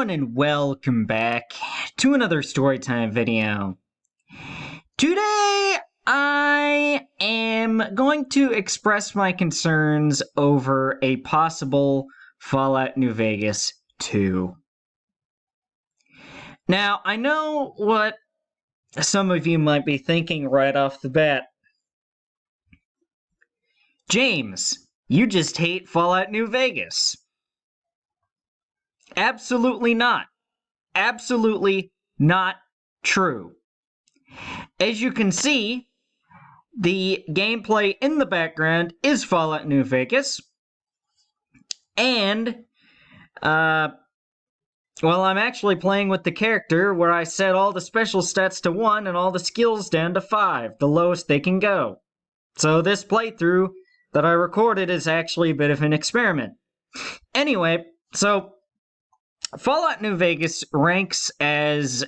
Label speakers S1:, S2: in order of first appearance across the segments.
S1: everyone, and welcome back to another Storytime video. Today, I am going to express my concerns over a possible Fallout New Vegas 2. Now, I know what some of you might be thinking right off the bat. James, you just hate Fallout New Vegas. Absolutely not. Absolutely not true. As you can see, the gameplay in the background is Fallout New Vegas. And, well, I'm actually playing with the character where I set all the special stats to 1 and all the skills down to 5, the lowest they can go. So this playthrough that I recorded is actually a bit of an experiment. Anyway, so Fallout New Vegas ranks as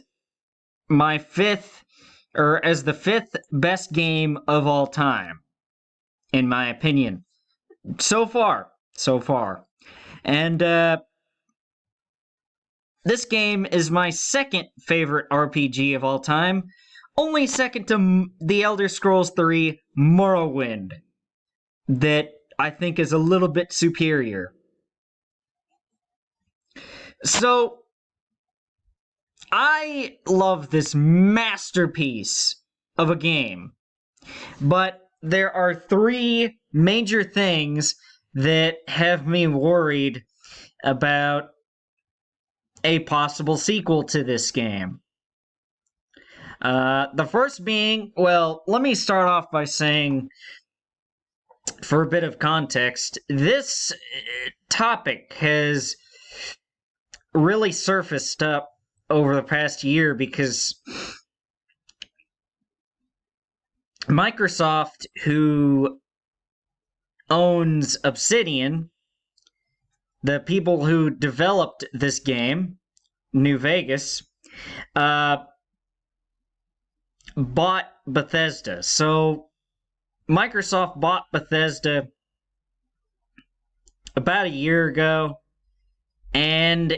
S1: my as the 5th best game of all time, in my opinion. So far. And, this game is my second favorite RPG of all time, only second to The Elder Scrolls III Morrowind, that I think is a little bit superior. So, I love this masterpiece of a game, but there are 3 major things that have me worried about a possible sequel to this game. The first being, well, let me start off by saying, for a bit of context, this topic has really surfaced up over the past year because Microsoft, who owns Obsidian, the people who developed this game, New Vegas, bought Bethesda. So Microsoft bought Bethesda about a year ago, and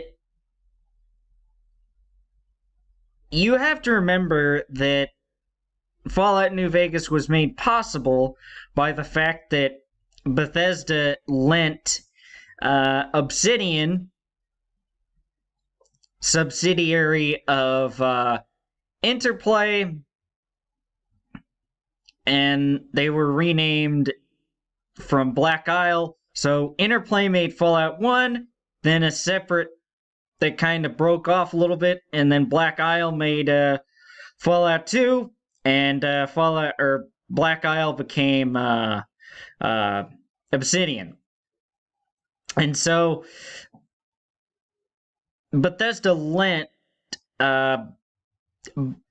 S1: you have to remember that Fallout New Vegas was made possible by the fact that Bethesda lent Obsidian, subsidiary of Interplay, and they were renamed from Black Isle. So Interplay made Fallout 1, then a separate that kind of broke off a little bit, and then Black Isle made Fallout 2, and Black Isle became Obsidian. And so Bethesda lent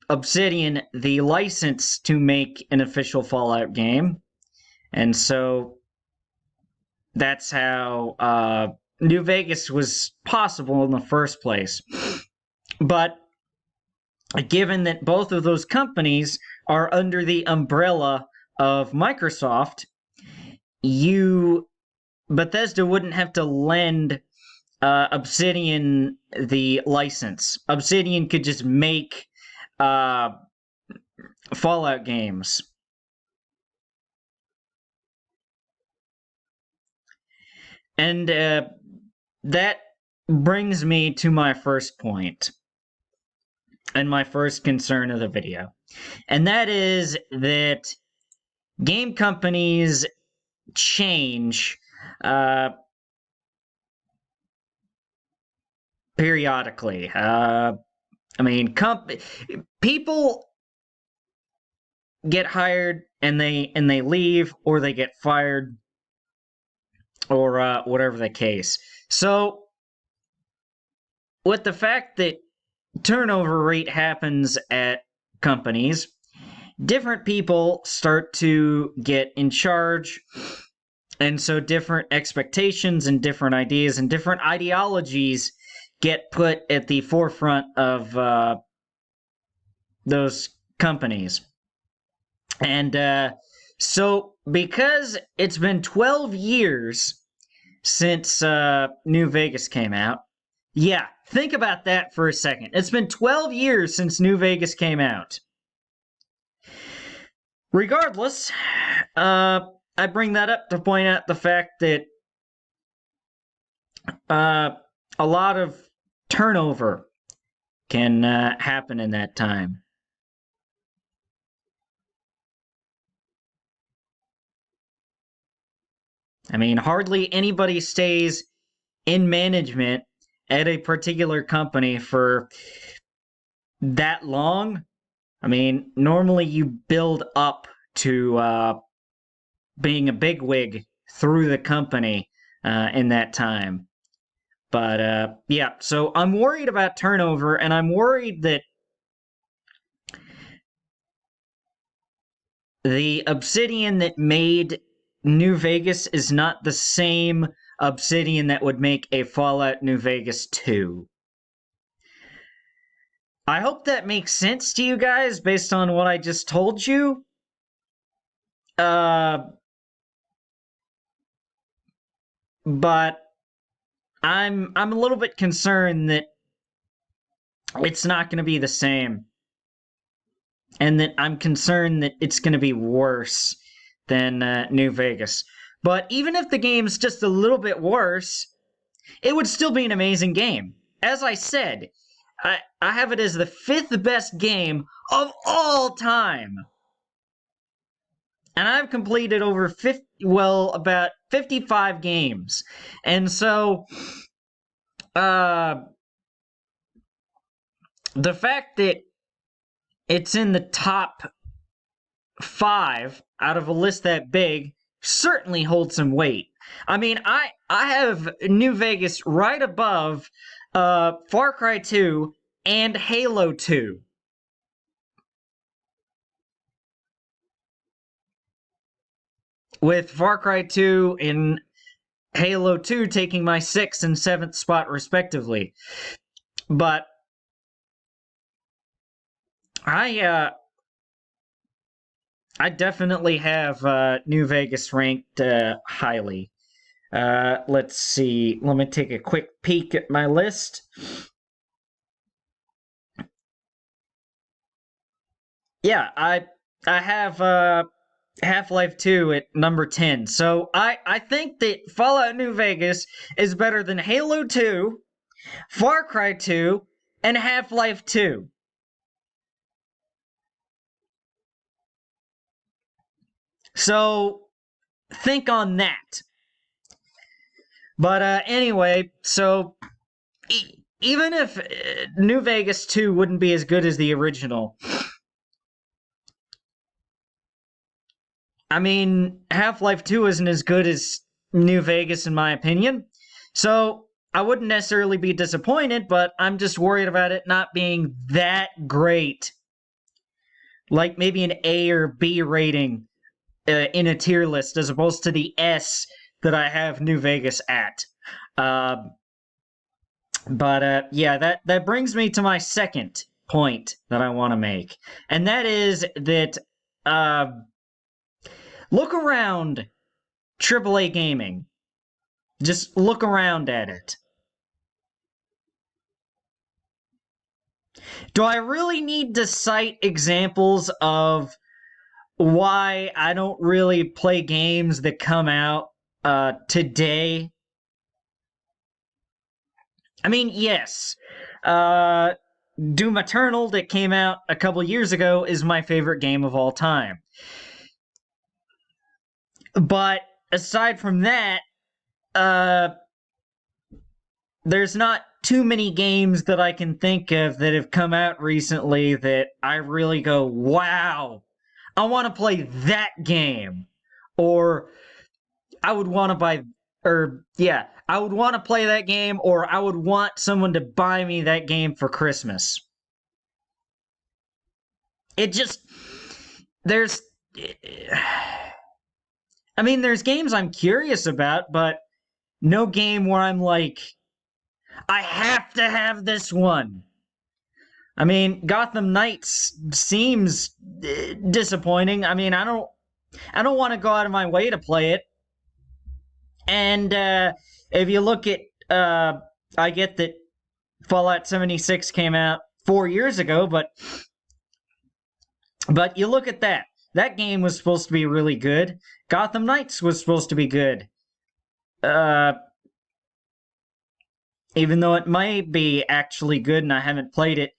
S1: Obsidian the license to make an official Fallout game, and so that's how New Vegas was possible in the first place. But given that both of those companies are under the umbrella of Microsoft, Bethesda wouldn't have to lend Obsidian the license. Obsidian could just make Fallout games. And that brings me to my first point and my first concern of the video. And that is that game companies change periodically. I mean, people get hired and they leave, or they get fired, or whatever the case. So, with the fact that turnover rate happens at companies, different people start to get in charge, and so different expectations and different ideas and different ideologies get put at the forefront of those companies. And so because it's been 12 years since New Vegas came out, yeah, Think about that for a second. It's been 12 years since New Vegas came out. Regardless, I bring that up to point out the fact that a lot of turnover can happen in that time. I mean, hardly anybody stays in management at a particular company for that long. I mean, normally you build up to being a bigwig through the company in that time. But yeah, so I'm worried about turnover, and I'm worried that the Obsidian that made New Vegas is not the same Obsidian that would make a Fallout New Vegas 2. I hope that makes sense to you guys based on what I just told you. But I'm a little bit concerned that it's not going to be the same. And that I'm concerned that it's going to be worse than New Vegas. But even if the game's just a little bit worse, it would still be an amazing game. As I said, I have it as the 5th best game of all time. And I've completed over about 55 games. And so, the fact that it's in the top 5 out of a list that big certainly holds some weight. I mean, I have New Vegas right above Far Cry 2 and Halo 2. With Far Cry 2 and Halo 2 taking my 6th and 7th spot respectively. But I definitely have New Vegas ranked highly. Let's see. Let me take a quick peek at my list. Yeah, I have Half-Life 2 at number 10. So I think that Fallout New Vegas is better than Halo 2, Far Cry 2, and Half-Life 2. So think on that. But anyway, so even if New Vegas 2 wouldn't be as good as the original, I mean, Half-Life 2 isn't as good as New Vegas in my opinion. So I wouldn't necessarily be disappointed, but I'm just worried about it not being that great. Like maybe an A or B rating in a tier list as opposed to the S that I have New Vegas at. But yeah, that brings me to my second point that I want to make. And that is that look around AAA gaming. Just look around at it. Do I really need to cite examples of why I don't really play games that come out today? I mean, yes. Doom Eternal that came out a couple years ago is my favorite game of all time. But aside from that, there's not too many games that I can think of that have come out recently that I really go, wow, I want to play that game. Or I would want to buy, I would want to play that game, or I would want someone to buy me that game for Christmas. It just, there's games I'm curious about, but no game where I'm like, I have to have this one. I mean, Gotham Knights seems disappointing. I mean, I don't want to go out of my way to play it. And if you look at, I get that Fallout 76 came out 4 years ago, but you look at that. That game was supposed to be really good. Gotham Knights was supposed to be good. Even though it might be actually good and I haven't played it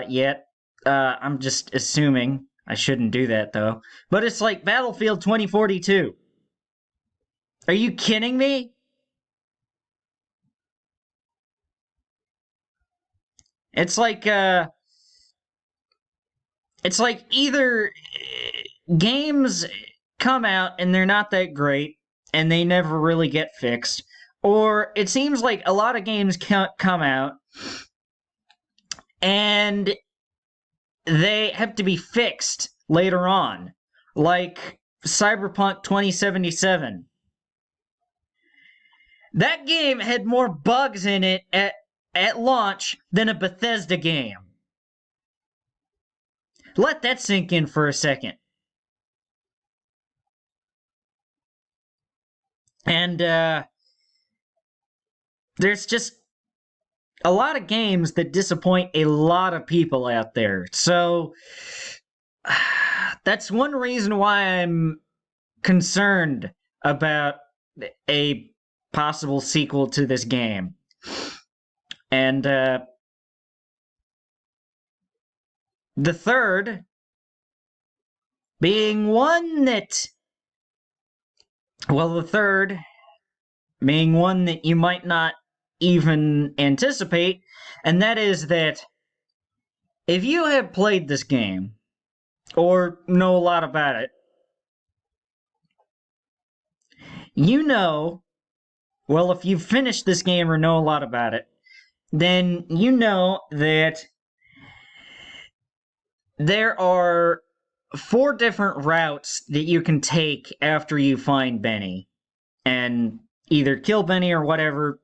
S1: yet. I'm just assuming. I shouldn't do that, though. But it's like Battlefield 2042. Are you kidding me? It's like either games come out and they're not that great and they never really get fixed, or it seems like a lot of games come out and they have to be fixed later on, like Cyberpunk 2077. That game had more bugs in it at launch than a Bethesda game. Let that sink in for a second. And there's just a lot of games that disappoint a lot of people out there. So that's one reason why I'm concerned about a possible sequel to this game. And the third being one that, well, the third being one that you might not even anticipate, and that is that if you have played this game or know a lot about it, you know, well, if you've finished this game or know a lot about it, then you know that there are 4 different routes that you can take after you find Benny and either kill Benny or whatever,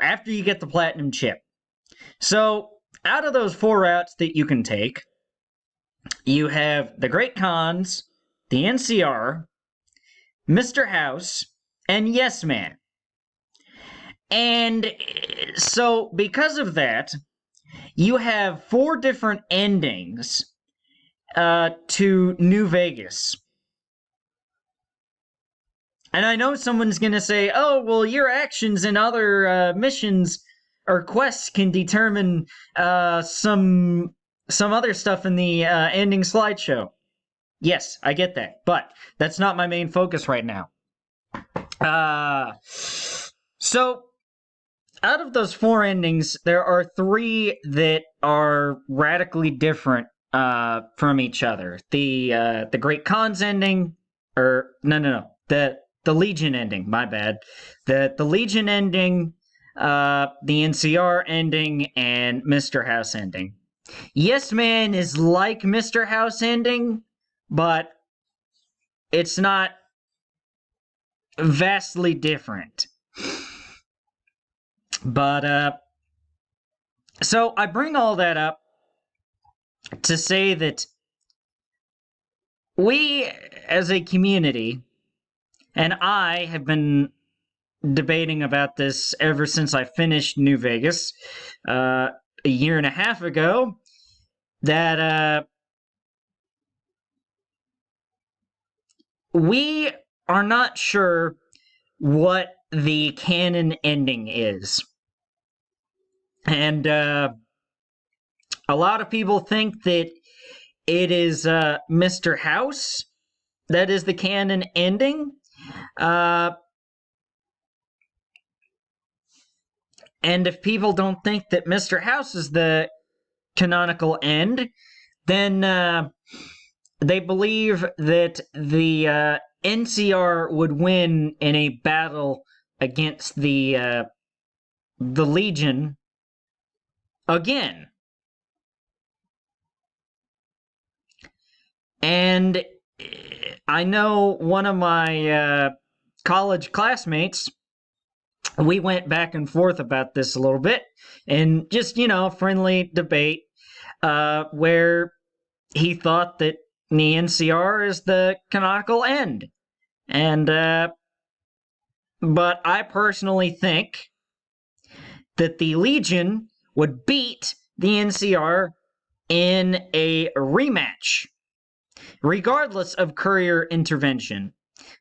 S1: after you get the platinum chip. So, out of those 4 routes that you can take, you have the Great Khans, the NCR, Mr. House, and Yes Man. And so, because of that, you have 4 different endings to New Vegas. And I know someone's going to say, oh, well, your actions in other missions or quests can determine some other stuff in the ending slideshow. Yes, I get that, but that's not my main focus right now. So, out of those 4 endings, there are 3 that are radically different from each other. The Great Khans ending, or no, the Legion ending. My bad. The Legion ending, the NCR ending, and Mr. House ending. Yes Man is like Mr. House ending, but it's not vastly different. But, so I bring all that up to say that we, as a community, and I have been debating about this ever since I finished New Vegas, a year and a half ago, that, we are not sure what the canon ending is. And a lot of people think that it is Mr. House that is the canon ending. And if people don't think that Mr. House is the canonical end, then they believe that the NCR would win in a battle against the Legion again. And I know one of my college classmates, we went back and forth about this a little bit, and just, friendly debate, where he thought that the NCR is the canonical end. And, but I personally think that the Legion would beat the NCR in a rematch, regardless of courier intervention.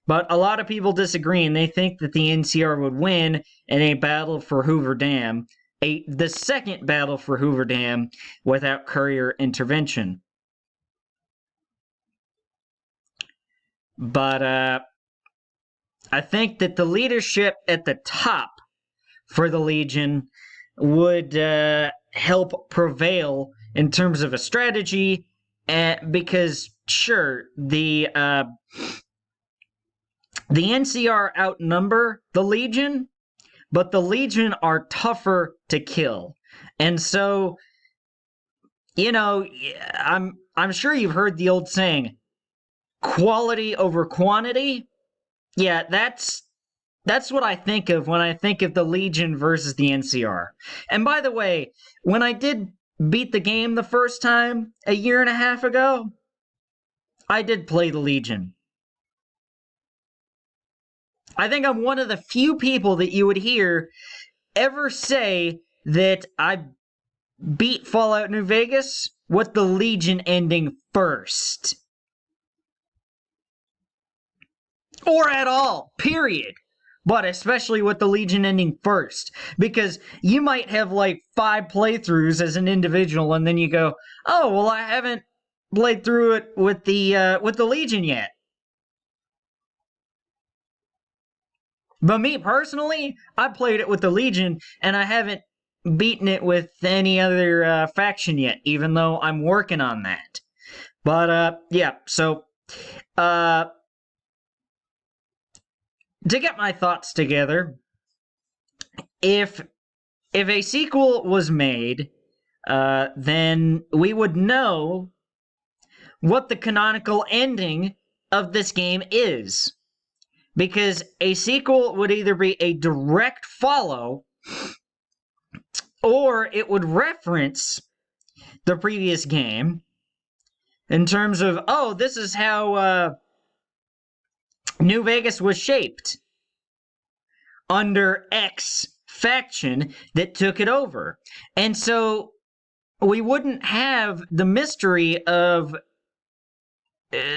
S1: But a lot of people disagree, and they think that the NCR would win in a battle for Hoover Dam, the second battle for Hoover Dam without courier intervention. But I think that the leadership at the top for the Legion would help prevail in terms of a strategy, because sure, the NCR outnumber the Legion, but the Legion are tougher to kill. And so, you know, I'm sure you've heard the old saying, quality over quantity. Yeah, that's what I think of when I think of the Legion versus the NCR. And by the way, when I did beat the game the first time a year and a half ago, I did play the Legion. I think I'm one of the few people that you would hear ever say that I beat Fallout New Vegas with the Legion ending first. Or at all, period. But especially with the Legion ending first. Because you might have like 5 playthroughs as an individual, and then you go, oh, well, I haven't played through it with the Legion yet. But me personally, I played it with the Legion, and I haven't beaten it with any other faction yet, even though I'm working on that. But, yeah, so, to get my thoughts together, if a sequel was made, then we would know what the canonical ending of this game is. Because a sequel would either be a direct follow, or it would reference the previous game in terms of, oh, this is how New Vegas was shaped under X faction that took it over. And so we wouldn't have the mystery of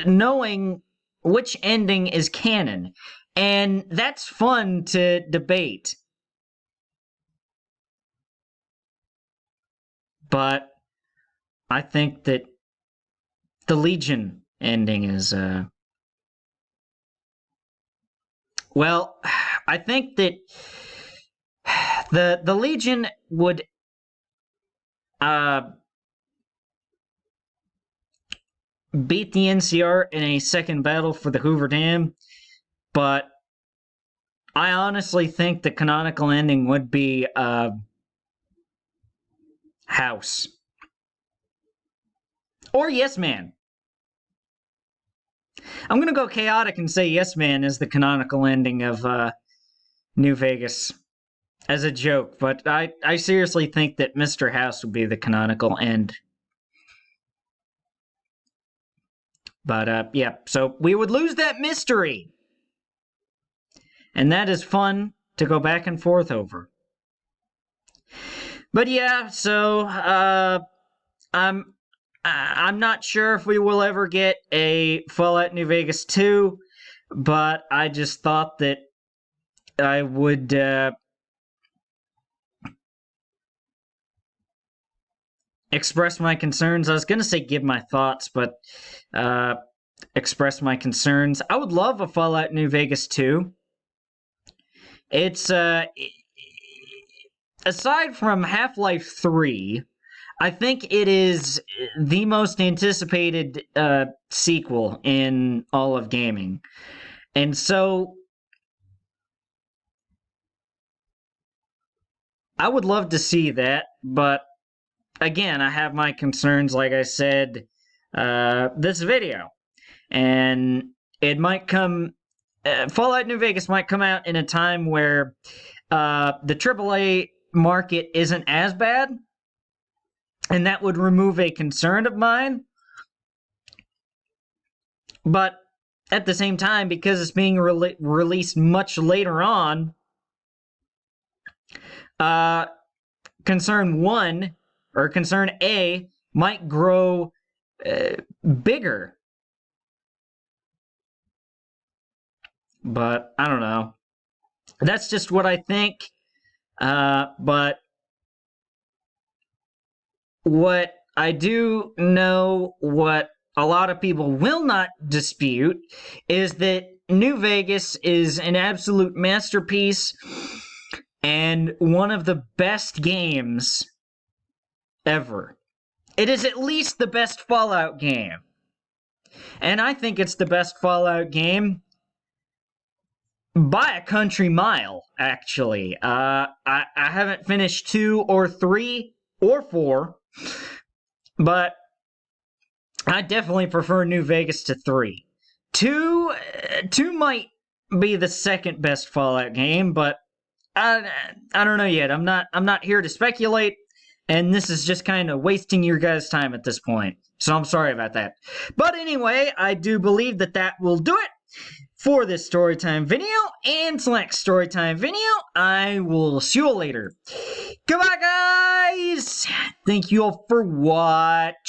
S1: knowing which ending is canon. And that's fun to debate. But I think that the Legion ending is, well, I think that the Legion would beat the NCR in a second battle for the Hoover Dam, but I honestly think the canonical ending would be House. Or Yes Man. I'm gonna go chaotic and say Yes Man is the canonical ending of New Vegas as a joke, but I seriously think that Mr. House would be the canonical end. But, yeah, so we would lose that mystery. And that is fun to go back and forth over. But yeah, so, I'm not sure if we will ever get a Fallout New Vegas 2, but I just thought that I would, express my concerns. I was going to say give my thoughts, but express my concerns. I would love a Fallout New Vegas 2. It's, aside from Half-Life 3, I think it is the most anticipated sequel in all of gaming. And so I would love to see that, but again, I have my concerns, like I said, this video. And it might come, Fallout New Vegas might come out in a time where the AAA market isn't as bad, and that would remove a concern of mine. But at the same time, because it's being released much later on, Concern 1 or Concern A might grow bigger. But I don't know. That's just what I think. But what I do know, what a lot of people will not dispute, is that New Vegas is an absolute masterpiece and one of the best games ever. It is at least the best Fallout game. And I think it's the best Fallout game by a country mile, actually. I haven't finished 2 or 3 or 4, but I definitely prefer New Vegas to 3. 2 might be the second best Fallout game, but I don't know yet. I'm not here to speculate, and this is just kind of wasting your guys' time at this point. So I'm sorry about that. But anyway, I do believe that will do it for this storytime video, and till next storytime video, I will see you later. Goodbye, guys! Thank you all for watching.